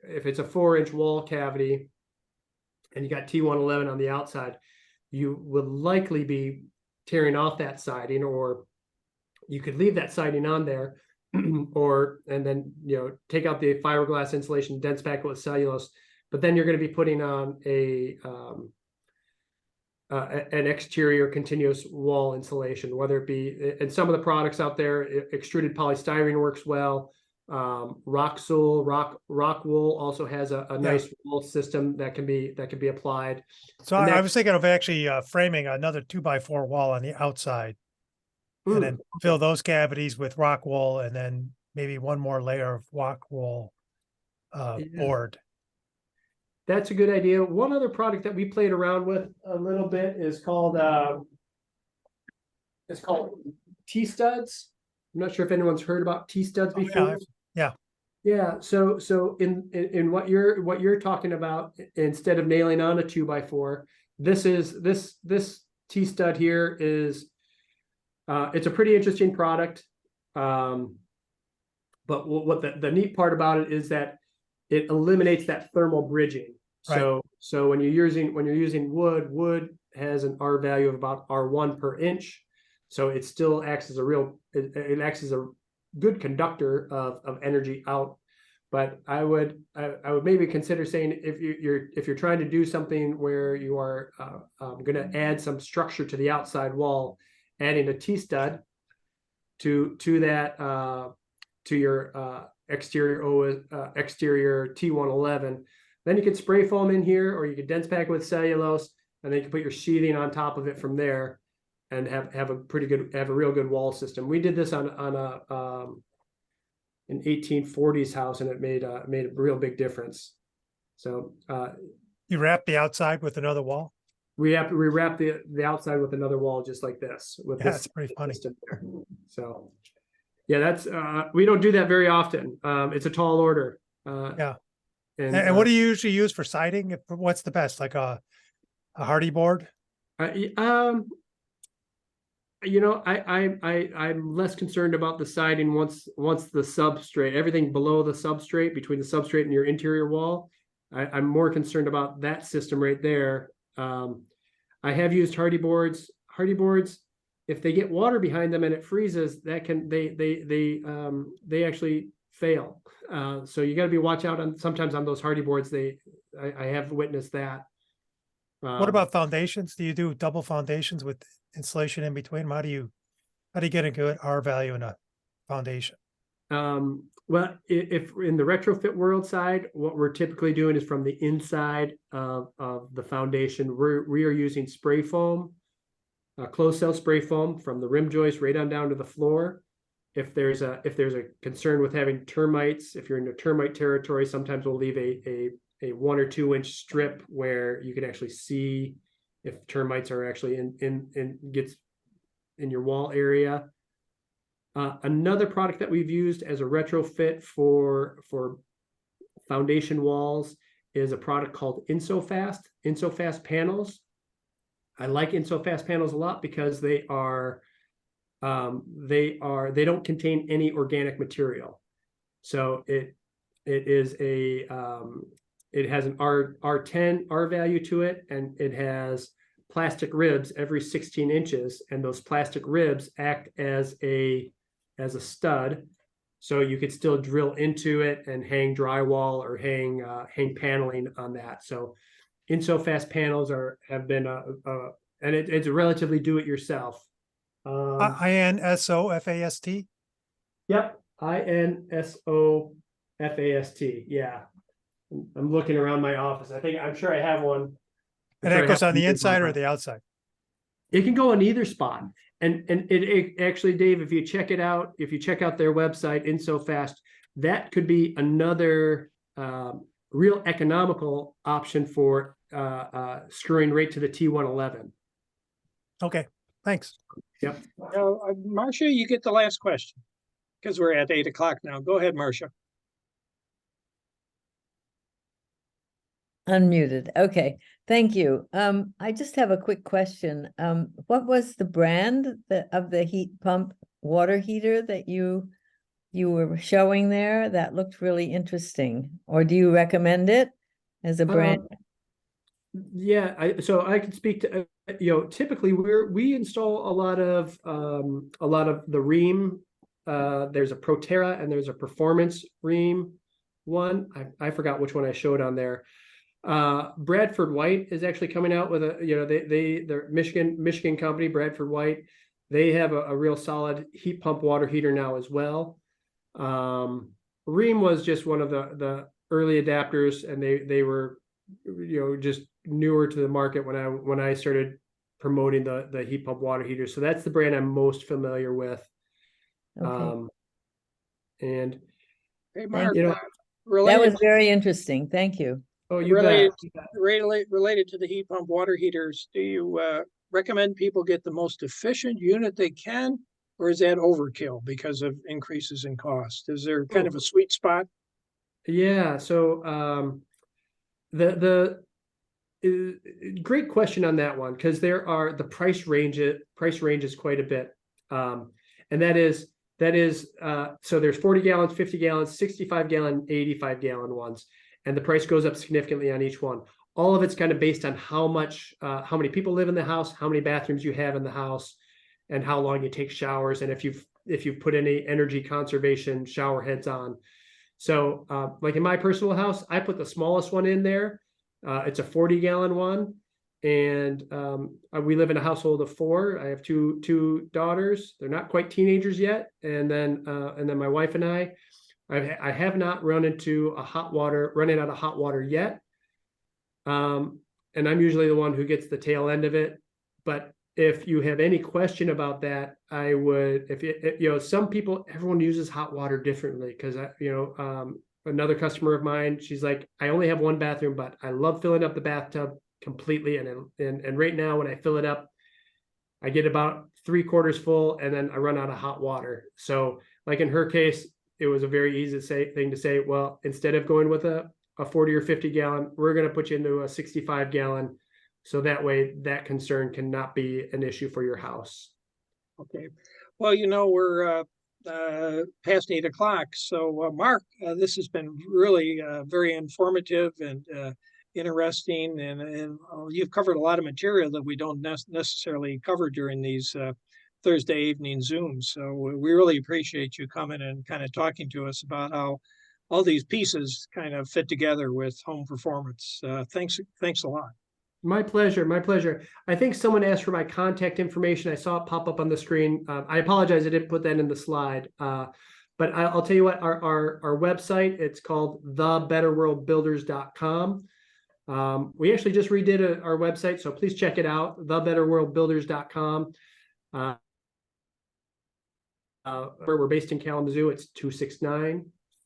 if it's a 4-inch wall cavity and you got T111 on the outside, you would likely be tearing off that siding, or you could leave that siding on there, and then take out the fiberglass insulation, dense pack it with cellulose, but then you're going to be putting on an exterior continuous wall insulation, whether it be, and some of the products out there, extruded polystyrene works well. Rock wool also has a nice wall system that can be applied. So I was thinking of actually framing another 2x4 wall on the outside. and then fill those cavities with rock wool, and then maybe one more layer of rock wool Yeah. board. That's a good idea. One other product that we played around with a little bit is called T-studs. I'm not sure if anyone's heard about T-studs Oh, before. yeah. Yeah, so in what you're talking about, instead of nailing on a 2x4, this T-stud here is it's a pretty interesting product. But what the neat part about it is that it eliminates that thermal bridging. Right. So when you're using wood has an R value of about R1 per inch. So it still acts as it acts as a good conductor of energy out. But I would maybe consider saying, if you're trying to do something where you are going to add some structure to the outside wall, adding a T-stud to that to your exterior T111, then you could spray foam in here, or you could dense pack it with cellulose, and then you can put your sheathing on top of it from there, and have a real good wall system. We did this on an 1840s house, and it made a real big difference. So You wrap the outside with another wall. we wrap the outside with another wall, just like this. Yeah, that's pretty funny. System there. So yeah, that's we don't do that very often. It's a tall order. Yeah. And what do you usually use for siding? What's the best? Like a hardy board? I'm less concerned about the siding once the substrate, everything below the substrate, between the substrate and your interior wall. I'm more concerned about that system right there. I have used hardy boards. Hardy boards, if they get water behind them and it freezes, they actually fail. So you got to be watch out on sometimes on those hardy boards. I have witnessed that. What about foundations? Do you do double foundations with insulation in between? How do you get a good R value in a foundation? Well, if in the retrofit world side, what we're typically doing is from the inside of the foundation, we are using spray foam, closed cell spray foam from the rim joist right on down to the floor. If there's a concern with having termites, if you're in a termite territory, sometimes we'll leave a 1 or 2 inch strip where you can actually see if termites are actually in your wall area. Another product that we've used as a retrofit for foundation walls is a product called InsoFast panels. I like InsoFast panels a lot because they don't contain any organic material. So it has an R10 R value to it, and it has plastic ribs every 16 inches, and those plastic ribs act as a stud, so you could still drill into it and hang drywall or hang paneling on that. So InsoFast panels have been and it's relatively do-it-yourself. INSOFAST? Yep, INSOFAST. Yeah, I'm looking around my office. I'm sure I have one. And that goes on the inside or the outside? It can go on either spot. And it actually, Dave, if you check it out, if you check out their website, InsoFast, that could be another real economical option for screwing right to the T111. Okay, thanks. Yep. Now, Marcia, you get the last question because we're at 8 o'clock now. Go ahead, Marcia. Unmuted. Okay, thank you. I just have a quick question. What was the brand of the heat pump water heater that you were showing there? That looked really interesting. Or do you recommend it as a brand? Yeah, so I can speak to typically we install a lot of the Ream. There's a Proterra and there's a Performance Ream one. I forgot which one I showed on there. Bradford White is actually coming out with they're Michigan company, Bradford White. They have a real solid heat pump water heater now as well. Ream was just one of the early adapters, and they were just newer to the market when I started promoting the heat pump water heater. So that's the brand I'm most familiar with. Okay, And Hey, Mark, you know, that related, was very interesting. Thank you. oh, you related, bet. related to the heat pump water heaters, do you recommend people get the most efficient unit they can? Or is that overkill because of increases in cost? Is there kind of a sweet spot? Yeah. So the great question on that one, because there are the price range is quite a bit. And that is so there's 40 gallons, 50 gallons, 65 gallon, 85 gallon ones, and the price goes up significantly on each one. All of it's kind of based on how many people live in the house, how many bathrooms you have in the house, and how long you take showers, and if you've put any energy conservation shower heads on. So like in my personal house, I put the smallest one in there. It's a 40-gallon one. And we live in a household of 4. I have two daughters. They're not quite teenagers yet. And then my wife and I have not run into running out of hot water yet. And I'm usually the one who gets the tail end of it. But if you have any question about that, I would, some people, everyone uses hot water differently, because another customer of mine, she's like, I only have 1 bathroom, but I love filling up the bathtub completely. And right now when I fill it up, I get about 3/4 full, and then I run out of hot water. So like in her case, it was a very easy thing to say, well, instead of going with a 40 or 50 gallon, we're going to put you into a 65 gallon. So that way that concern cannot be an issue for your house. Okay. Well, we're past 8 o'clock. So, Mark, this has been really very informative and interesting. And you've covered a lot of material that we don't necessarily cover during these Thursday evening Zooms. So we really appreciate you coming and kind of talking to us about how all these pieces kind of fit together with home performance. Thanks a lot. My pleasure. My pleasure. I think someone asked for my contact information. I saw it pop up on the screen. I apologize. I didn't put that in the slide. But I'll tell you what, our website, it's called thebetterworldbuilders.com. We actually just redid our website, so please check it out, thebetterworldbuilders.com. We're based in Kalamazoo. It's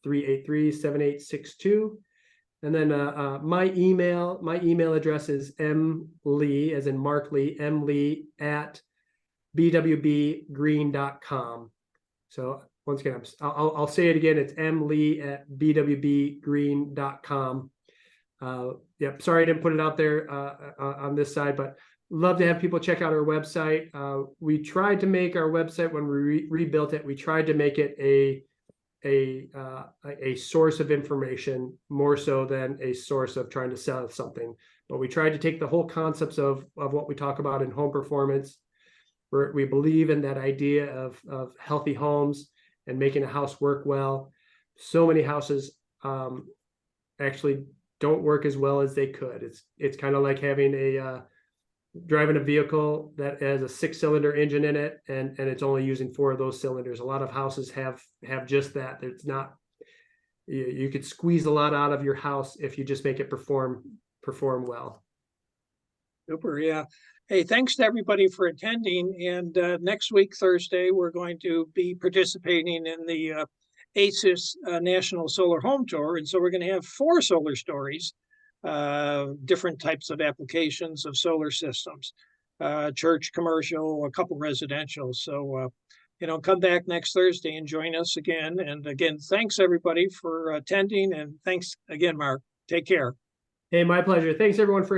269-383-7862. And then my email address is mlee, as in Mark Lee, mlee@bwbgreen.com. So once again, I'll say it again. It's mlee@bwbgreen.com. Yep. Sorry I didn't put it out there on this side, but love to have people check out our website. We tried to make our website, when we rebuilt it, we tried to make it a source of information more so than a source of trying to sell something. But we tried to take the whole concepts of what we talk about in home performance. We believe in that idea of healthy homes and making a house work well. So many houses actually don't work as well as they could. It's kind of like having driving a vehicle that has a 6-cylinder engine in it, and it's only using 4 of those cylinders. A lot of houses have just that. It's not, you could squeeze a lot out of your house if you just make it perform well. Super. Yeah. Hey, thanks to everybody for attending. And next week, Thursday, we're going to be participating in the ASUS National Solar Home Tour. And so we're going to have 4 solar stories, different types of applications of solar systems, church, commercial, a couple residential. So, come back next Thursday and join us again. And again, thanks everybody for attending. And thanks again, Mark. Take care. Hey, my pleasure. Thanks everyone for